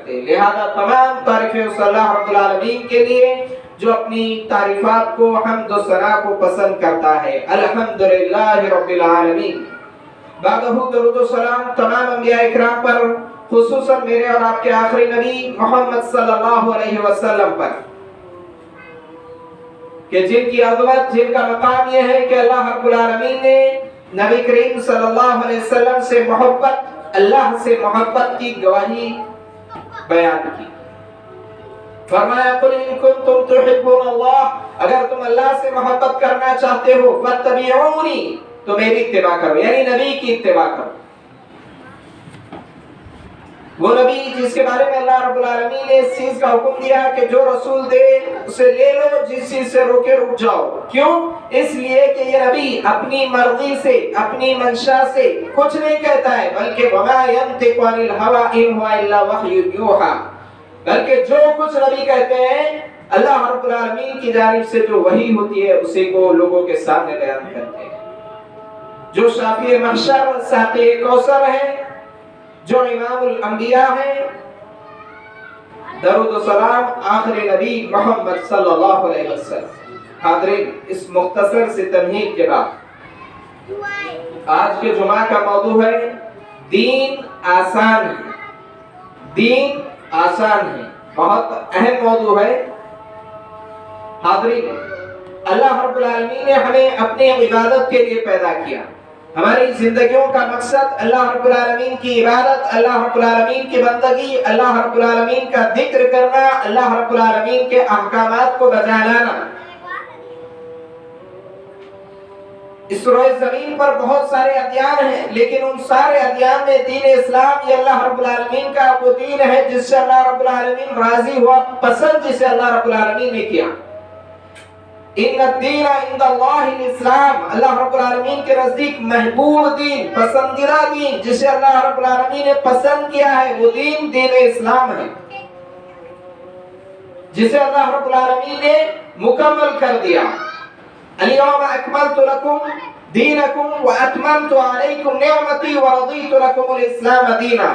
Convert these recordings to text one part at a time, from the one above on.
کرتے. لہذا تمام تعریفیں اس اللہ رب العالمین کے لیے جو اپنی تعریفات کو حمد و ثنا کو پسند کرتا ہے. الحمدللہ رب العالمین. بعدہ درود و سلام تمام انبیاء اکرام پر، خصوصاً میرے اور آپ کے آخری نبی محمد صلی اللہ علیہ وسلم پر، کہ جن کی عظمت، جن کا مقام یہ ہے کہ اللہ رب العالمین نے نبی کریم صلی اللہ علیہ وسلم سے محبت، اللہ سے محبت کی گواہی بیان کی. فرمایا قل ان کنتم تحبون اللہ، اگر تم اللہ سے محبت کرنا چاہتے ہو فاتبعونی، تو میری اتباع کرو، یعنی نبی کی اتباع کرو. وہ نبی جس کے بارے میں اللہ رب العالمین نے اس چیز کا حکم دیا کہ جو رسول دے اسے لے لو، جس چیز سے روکے رک جاؤ. کیوں؟ اس لیے کہ یہ نبی اپنی مرضی سے، اپنی منشا سے کچھ نہیں کہتا ہے، بلکہ وما ينطق عن الهوى ان هو الا وحی یوحى، بلکہ جو کچھ نبی کہتے ہیں اللہ رب العالمین کی جانب سے جو وحی ہوتی ہے اسی کو لوگوں کے سامنے بیان کرتے ہیں. جو شافی محشر، ساقی کوثر ہے، جو امام الانبیاء ہیں. درود و سلام آخری نبی محمد صلی اللہ علیہ وسلم. حاضرین، اس مختصر سے تمہید کے بعد آج کے جمعہ کا موضوع ہے دین آسان ہے. دین آسان ہے، بہت اہم موضوع ہے. حاضرین، اللہ رب العالمین نے ہمیں اپنی عبادت کے لیے پیدا کیا. ہماری زندگیوں کا مقصد اللہ رب العالمین کی عبادت، اللہ رب العالمین کی بندگی، اللہ رب العالمین کا ذکر کرنا، اللہ رب العالمین کے احکامات کو بجا لانا. اس روئے زمین پر بہت سارے ادیان ہیں، لیکن ان سارے ادیان میں دین اسلام یہ اللہ رب العالمین کا وہ دین ہے جس سے اللہ رب العالمین راضی ہوا، پسند جسے اللہ رب العالمین نے کیا. ان الدین عند اللہ الاسلام، اللہ رب العالمین کے نزدیک محبوب دین، پسندیدہ دین جسے اللہ رب العالمین نے پسند کیا ہے وہ دین دین اسلام ہے، جسے اللہ رب العالمین نے مکمل کر دیا. اليوم اکملت لکم دینکم واتممت علیکم نعمتی ورضیت لکم الاسلام دینا.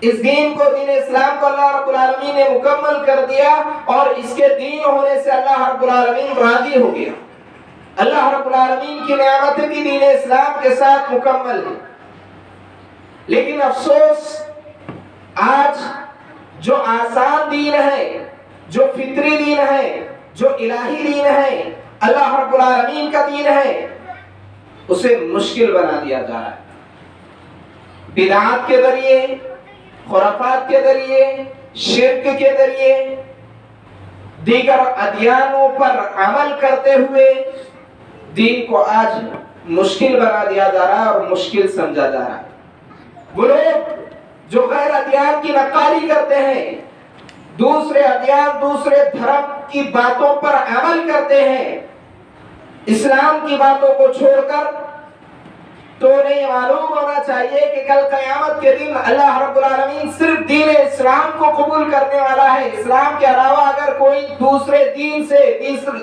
اس دین کو، دین اسلام کو اللہ رب العالمین نے مکمل کر دیا اور اس کے دین ہونے سے اللہ رب العالمین راضی ہو گیا. اللہ رب العالمین کی نعمتیں بھی دین اسلام کے ساتھ مکمل ہیں. لیکن افسوس، آج جو آسان دین ہے، جو فطری دین ہے، جو الہی دین ہے، اللہ رب العالمین کا دین ہے، اسے مشکل بنا دیا جا رہا ہے. بدعات کے ذریعے، خرافات کے ذریعے، شرک کے ذریعے، دیگر ادیانوں پر عمل کرتے ہوئے دین کو آج مشکل بنا دیا جا رہا ہے اور مشکل سمجھا جا رہا ہے. وہ لوگ جو غیر ادیان کی نقالی کرتے ہیں، دوسرے ادیان، دوسرے دھرم کی باتوں پر عمل کرتے ہیں، اسلام کی باتوں کو چھوڑ کر، تو انہیں معلوم ہونا چاہیے کہ کل قیامت کے دن اللہ رب العالمین صرف دین اسلام کو قبول کرنے والا ہے. اسلام کے علاوہ اگر کوئی دوسرے دین سے،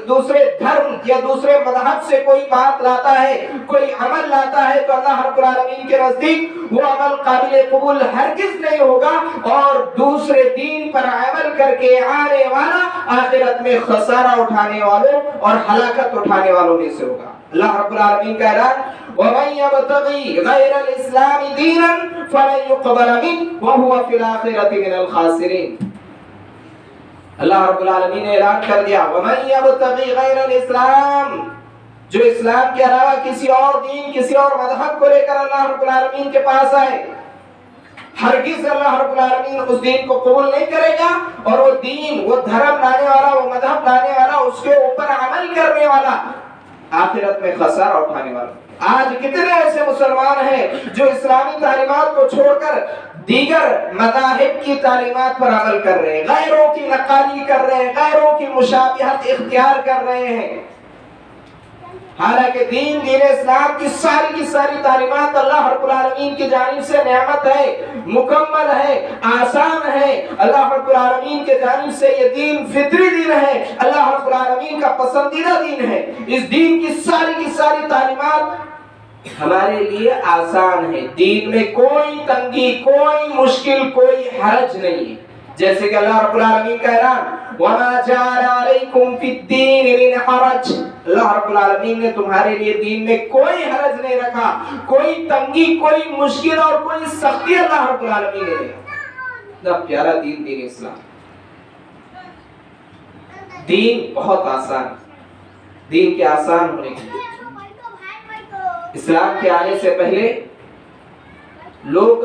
دوسرے دھرم یا دوسرے مذہب سے کوئی بات لاتا ہے، کوئی عمل لاتا ہے، تو اللہ رب العالمین کے نزدیک وہ عمل قابل قبول ہرگز نہیں ہوگا اور دوسرے دین پر عمل کر کے آنے والا آخرت میں خسارہ اٹھانے والوں اور ہلاکت اٹھانے والوں میں سے ہوگا. اللہ رب العالمین کا اعلان وَمَن يَبْتَغِي غَيْرَ الْإِسْلَامِ دِينًا فَلَن يُقْبَلَ مِنْهُ وَهُوَ فِي الْآخِرَةِ مِنَ الْخَاسِرِينَ. اللہ رب العالمین نے اعلان کر دیا وَمَن يَبْتَغِي غَيْرَ الْإِسْلَامِ، جو اسلام کے علاوہ کسی اور دین، کسی اور مذہب کو لے کر اللہ رب العالمین کے پاس آئے، ہرگز اللہ رب العالمین اس دین کو قبول نہیں کرے گا اور وہ دین، وہ دھرم لانے والا، وہ مذہب لانے والا، اس کے اوپر عمل کرنے والا آخرت میں خسارہ اٹھانے والا. آج کتنے ایسے مسلمان ہیں جو اسلامی تعلیمات کو چھوڑ کر دیگر مذاہب کی تعلیمات پر عمل کر رہے ہیں، غیروں کی نقالی کر رہے ہیں، غیروں کی مشابہت اختیار کر رہے ہیں. حالانکہ دین اسلام کی ساری تعلیمات اللہ رب العالمین کی جانب سے نعمت ہے، مکمل ہے، آسان ہے. اللہ رب العالمین کے جانب سے یہ دین فطری دین ہے، اللہ رب العالمین کا پسندیدہ دین ہے. اس دین کی ساری تعلیمات ہمارے لیے آسان ہے. دین میں کوئی تنگی، کوئی مشکل، کوئی حرج نہیں ہے. جیسے کہ اللہ رب العالمین کا اعلان وَمَا جَعَلَ عَلَيْكُمْ فِي الدِّينِ مِنْ حَرَجٍ، اللہ رب العالمین نے تمہارے لیے دین میں کوئی حرج نہیں رکھا، کوئی تنگی، کوئی مشکل اور کوئی سختی اللہ رب العالمین نے نہیں۔ اتنا پیارا دین، دین اسلام، دین بہت آسان، دین کے آسان ہونے کے لیے اسلام کے آنے سے پہلے لوگ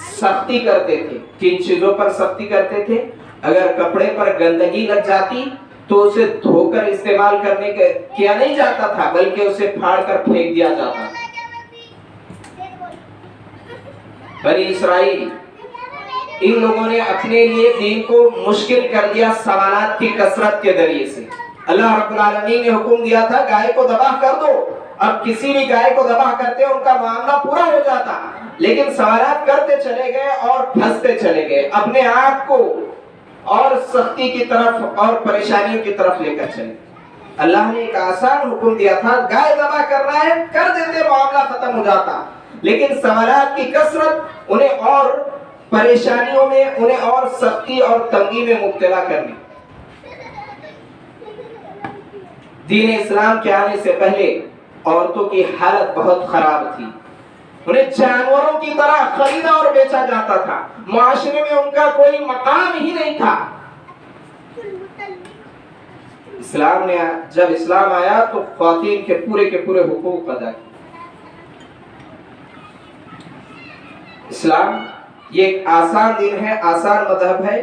سختی کرتے تھے۔ کن چیزوں پر سختی کرتے تھے؟ اگر کپڑے پر گندگی لگ جاتی تو اسے دھو کر استعمال کرنے کیا نہیں جاتا تھا، بلکہ اسے پھاڑ کر پھینک دیا جاتا تھا۔ بنی اسرائیل، ان لوگوں نے اپنے لیے دین کو مشکل کر دیا سوالات کی کثرت کے ذریعے سے۔ اللہ رب العالمین نے حکم دیا تھا گائے کو ذبح کر دو، اب کسی بھی گائے کو ذبح کرتے ان کا معاملہ پورا ہو جاتا، لیکن سوالات کرتے چلے گئے اور پھنستے چلے گئے، اپنے آپ کو اور سختی کی طرف اور پریشانیوں کی طرف لے کر چلے۔ اللہ نے ایک آسان حکم دیا تھا، گائے ذبح کرنا ہے کر دیتے، معاملہ ختم ہو جاتا، لیکن سوالات کی کثرت انہیں اور پریشانیوں میں، انہیں اور سختی اور تنگی میں مبتلا کرنی۔ دین اسلام کے آنے سے پہلے عورتوں کی حالت بہت خراب تھی، انہیں جانوروں کی طرح خریدا اور بیچا جاتا تھا، معاشرے میں ان کا کوئی مقام ہی نہیں تھا۔ اسلام نے جب اسلام آیا تو خواتین کے پورے حقوق ادا کیے۔ اسلام یہ ایک آسان دین ہے، آسان مذہب ہے،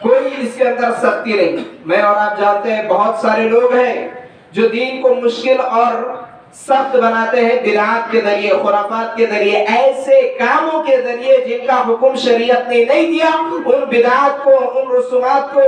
کوئی اس کے اندر سختی نہیں۔ میں اور آپ جانتے ہیں بہت سارے لوگ ہیں جو دین کو مشکل اور سخت بناتے ہیں بدعات کے ذریعے، خرافات کے ذریعے، ایسے کاموں کے ذریعے جن کا حکم شریعت نے نہیں دیا، ان بدعات کو، ان رسومات کو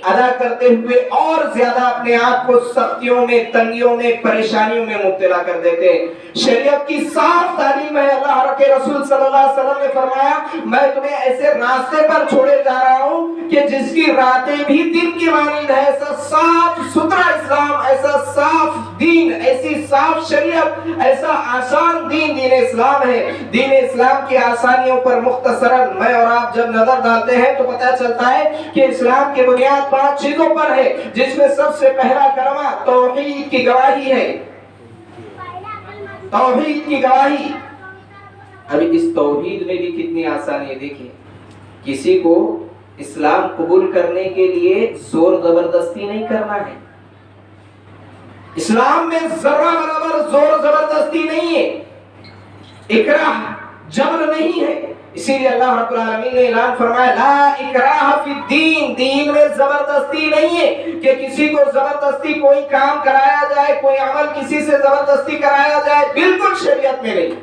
ادا کرتے ہوئے اور زیادہ اپنے آپ کو سختیوں میں، تنگیوں میں، پریشانیوں میں مبتلا کر دیتے ہیں۔ شریعت کی صاف تعلیم ہے، اللہ کے رسول صلی اللہ علیہ وسلم نے فرمایا میں تمہیں ایسے راستے پر چھوڑے جا رہا ہوں کہ جس کی راتیں بھی دن کی مانند ہے۔ ایسا صاف ستھرا اسلام، ایسا صاف دین، ایسی صاف شریعت، ایسا آسان دین دین اسلام ہے۔ دین اسلام کی آسانیوں پر مختصراً میں اور آپ جب نظر ڈالتے ہیں تو پتہ چلتا ہے کہ اسلام کی بنیاد 5 چیزوں پر ہے، جس میں سب سے پہلا کلمہ توحید کی گواہی ہے۔ توحید کی گواہی، ابھی اس توحید میں بھی کتنی آسانی ہے، دیکھیں کسی کو اسلام قبول کرنے کے لیے زور زبردستی نہیں کرنا ہے۔ اسلام میں ذرہ برابر زور زبردستی نہیں ہے، اکراہ، جبر نہیں ہے۔ اسی لیے اللہ رب العالمین نے اعلان فرمایا لا اکراہ فی الدین، دین میں زبردستی نہیں ہے کہ کسی کو زبردستی کوئی کام کرایا جائے، کوئی عمل کسی سے زبردستی کرایا جائے، بالکل شریعت میں نہیں۔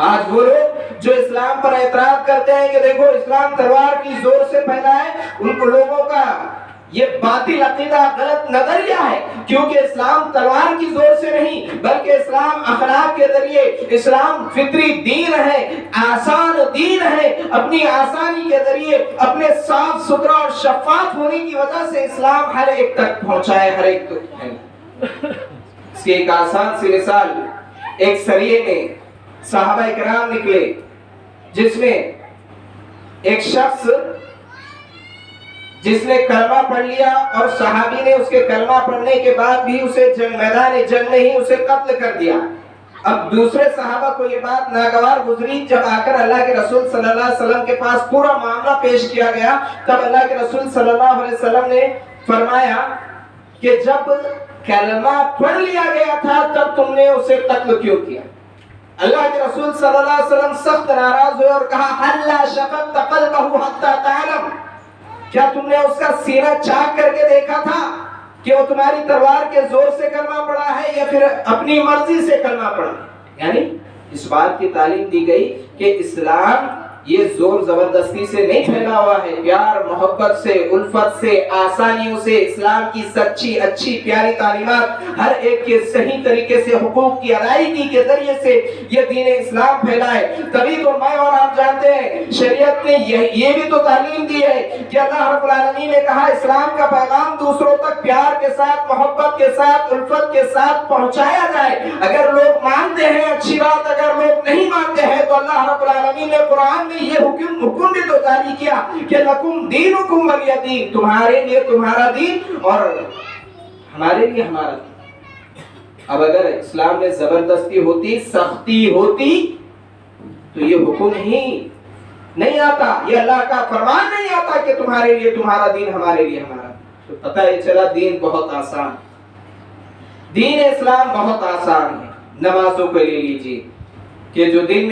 آج وہ لوگ جو اسلام پر اعتراض کرتے ہیں کہ دیکھو اسلام تلوار کی زور سے پھیلا ہے، ان کو لوگوں کا یہ باطل عقیدہ، غلط نظریہ ہے، کیونکہ اسلام تلوار کی زور سے نہیں بلکہ اسلام اخلاق کے ذریعے، اسلام فطری دین ہے، آسان دین ہے۔ اپنی آسانی کے ذریعے، اپنے صاف ستھرا اور شفاف ہونے کی وجہ سے اسلام ہر ایک تک پہنچا ہے، ہر ایک تک ہے۔ اس کی ایک آسان سی مثال، ایک سریے میں صحابہ اکرام نکلے جس میں ایک شخص جس نے کلمہ پڑھ لیا اور صحابی نے اس کے کلمہ پڑھنے کے بعد بھی اسے میدان جنگ میں ہی اسے قتل کر دیا۔ اب دوسرے صحابہ کو یہ بات ناگوار گزری، جب آ کر اللہ کے رسول صلی اللہ علیہ وسلم کے پاس پورا معاملہ پیش کیا گیا، تب اللہ کے رسول صلی اللہ علیہ وسلم نے فرمایا کہ جب کلمہ پڑھ لیا گیا تھا تب تم نے اسے قتل کیوں کیا؟ اللہ کے رسول صلی اللہ علیہ وسلم سخت ناراض ہوئے اور کہا حَلَّا شَقَقْتَ قَلْبَهُ حَتَّى تَعْلَمْ، کیا تم نے اس کا سینہ چاک کر کے دیکھا تھا کہ وہ تمہاری تلوار کے زور سے کلمہ پڑھا ہے یا پھر اپنی مرضی سے کلمہ پڑھا؟ یعنی اس بات کی تعلیم دی گئی کہ اسلام یہ زور زبردستی سے نہیں پھیلا ہوا ہے، پیار محبت سے، الفت سے، آسانیوں سے، اسلام کی سچی اچھی پیاری تعلیمات، ہر ایک کے صحیح طریقے سے حقوق کی ادائیگی کے ذریعے سے یہ دین اسلام پھیلا ہے۔ تبھی تو میں اور آپ جانتے ہیں شریعت نے یہ بھی تو تعلیم دی ہے کہ اللہ رب العالمین نے کہا اسلام کا پیغام دوسروں تک پیار کے ساتھ، محبت کے ساتھ، الفت کے ساتھ پہنچایا جائے۔ اگر لوگ مانتے ہیں اچھی بات، اگر لوگ نہیں مانتے ہیں تو اللہ رب العالمین نے قرآن میں یہ حکم بھی تو جاری کیا کہ لکم دینکم ولی دین، تمہارے لیے تمہارا دین اور ہمارے لیے ہمارا دین۔ اب اگر اسلام میں زبردستی ہوتی، سختی ہوتی تو یہ حکم ہی نہیں آتا، یہ اللہ کا فرمان نہیں آتا کہ تمہارے لیے تمہارا دین، ہمارے لیے ہمارا دین۔ تو پتہ ہے چلا دین بہت آسان، دین اسلام بہت آسان ہے۔ نمازوں کو لے لیجیے کہ جو دن میں